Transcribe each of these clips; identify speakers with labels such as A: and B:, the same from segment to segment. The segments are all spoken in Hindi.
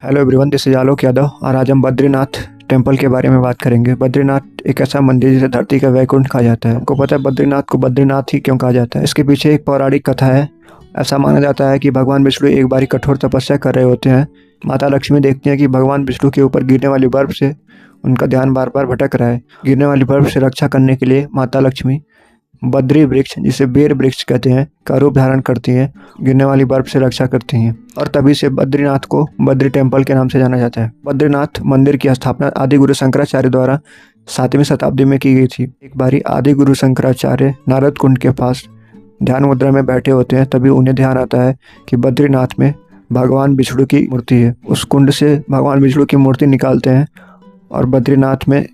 A: हेलो एवरीवन, दिस इज आलोक यादव और आज हम बद्रीनाथ टेम्पल के बारे में बात करेंगे। बद्रीनाथ एक ऐसा मंदिर जिसे धरती का वैकुंठ कहा जाता है। आपको पता है बद्रीनाथ को बद्रीनाथ ही क्यों कहा जाता है? इसके पीछे एक पौराणिक कथा है। ऐसा माना जाता है कि भगवान विष्णु एक बारी कठोर तपस्या कर रहे होते हैं। माता लक्ष्मी देखती हैं कि भगवान विष्णु के ऊपर गिरने वाली बर्फ से उनका ध्यान बार बार भटक रहा है। गिरने वाली बर्फ से रक्षा करने के लिए माता लक्ष्मी बद्री वृक्ष, जिसे बेर वृक्ष कहते हैं, का रूप धारण करती हैं, गिरने वाली बर्फ से रक्षा करती हैं। और तभी से बद्रीनाथ को बद्री टेम्पल के नाम से जाना जाता है। बद्रीनाथ मंदिर की स्थापना आदि गुरु शंकराचार्य द्वारा 7वीं शताब्दी में की गई थी। एक बारी आदि गुरु शंकराचार्य नारद कुंड के पास ध्यान मुद्रा में बैठे होते हैं। तभी उन्हें ध्यान आता है कि बद्रीनाथ में भगवान विष्णु की मूर्ति है। उस कुंड से भगवान विष्णु की मूर्ति निकालते हैं और बद्रीनाथ में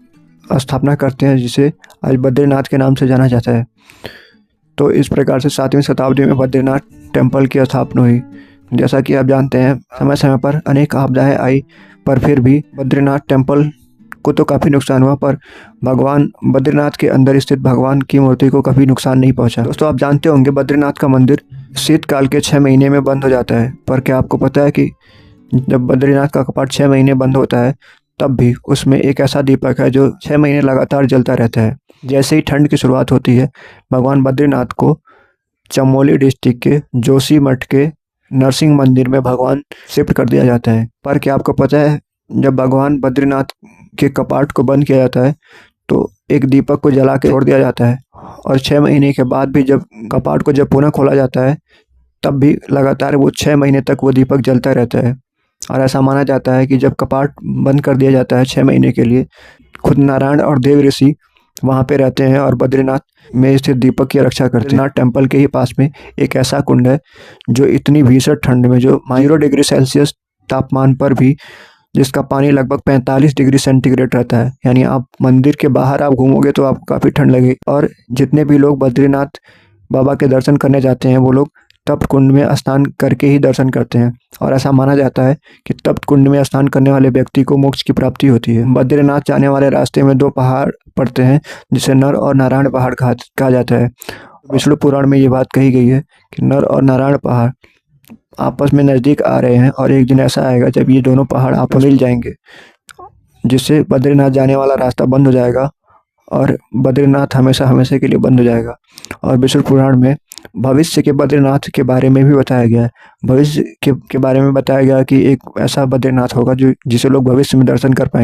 A: स्थापना करते हैं, जिसे आज बद्रीनाथ के नाम से जाना जाता है। तो इस प्रकार से 7वीं शताब्दी में बद्रीनाथ टेम्पल की स्थापना हुई। जैसा कि आप जानते हैं, समय समय पर अनेक आपदाएं आई, पर फिर भी बद्रीनाथ टेम्पल को तो काफ़ी नुकसान हुआ, पर भगवान बद्रीनाथ के अंदर स्थित भगवान की मूर्ति को कभी नुकसान नहीं पहुंचा। दोस्तों, आप जानते होंगे बद्रीनाथ का मंदिर शीतकाल के 6 महीने में बंद हो जाता है। पर क्या आपको पता है कि जब बद्रीनाथ का कपाट 6 महीने बंद होता है, तब भी उसमें एक ऐसा दीपक है जो 6 महीने लगातार जलता रहता है। जैसे ही ठंड की शुरुआत होती है, भगवान बद्रीनाथ को चमोली डिस्ट्रिक्ट के जोशीमठ के नरसिंह मंदिर में भगवान शिफ्ट कर दिया जाता है। पर क्या आपको पता है, जब भगवान बद्रीनाथ के कपाट को बंद किया जाता है तो एक दीपक को जला के छोड़ दिया जाता है, और 6 महीने के बाद भी जब कपाट को जब पुनः खोला जाता है, तब भी लगातार वो 6 महीने तक वो दीपक जलता रहता है। और ऐसा माना जाता है कि जब कपाट बंद कर दिया जाता है 6 महीने के लिए, खुद नारायण और देव ऋषि वहाँ पे रहते हैं और बद्रीनाथ में स्थित दीपक की रक्षा करते हैं। बद्रीनाथ टेम्पल के ही पास में एक ऐसा कुंड है जो इतनी भीषण ठंड में, जो -0 डिग्री सेल्सियस तापमान पर भी, जिसका पानी लगभग 45 डिग्री सेंटीग्रेड रहता है। यानी आप मंदिर के बाहर आप घूमोगे तो आपको काफ़ी ठंड लगेगी। और जितने भी लोग बद्रीनाथ बाबा के दर्शन करने जाते हैं, वो लोग तप्त कुंड में स्नान करके ही दर्शन करते हैं। और ऐसा माना जाता है कि तप्त कुंड में स्नान करने वाले व्यक्ति को मोक्ष की प्राप्ति होती है। बद्रीनाथ जाने वाले रास्ते में 2 पहाड़ पड़ते हैं, जिसे नर और नारायण पहाड़ कहा जाता है। विष्णु पुराण में ये बात कही गई है कि नर और नारायण पहाड़ आपस में नज़दीक आ रहे हैं, और एक दिन ऐसा आएगा जब ये दोनों पहाड़ आपस में मिल जाएंगे, जिससे बद्रीनाथ जाने वाला रास्ता बंद हो जाएगा और बद्रीनाथ हमेशा हमेशा के लिए बंद हो जाएगा। और विष्णु पुराण में भविष्य के बद्रीनाथ के बारे में भी बताया गया है। भविष्य के बारे में बताया गया कि एक ऐसा बद्रीनाथ होगा जिसे लोग भविष्य में दर्शन कर पाएंगे।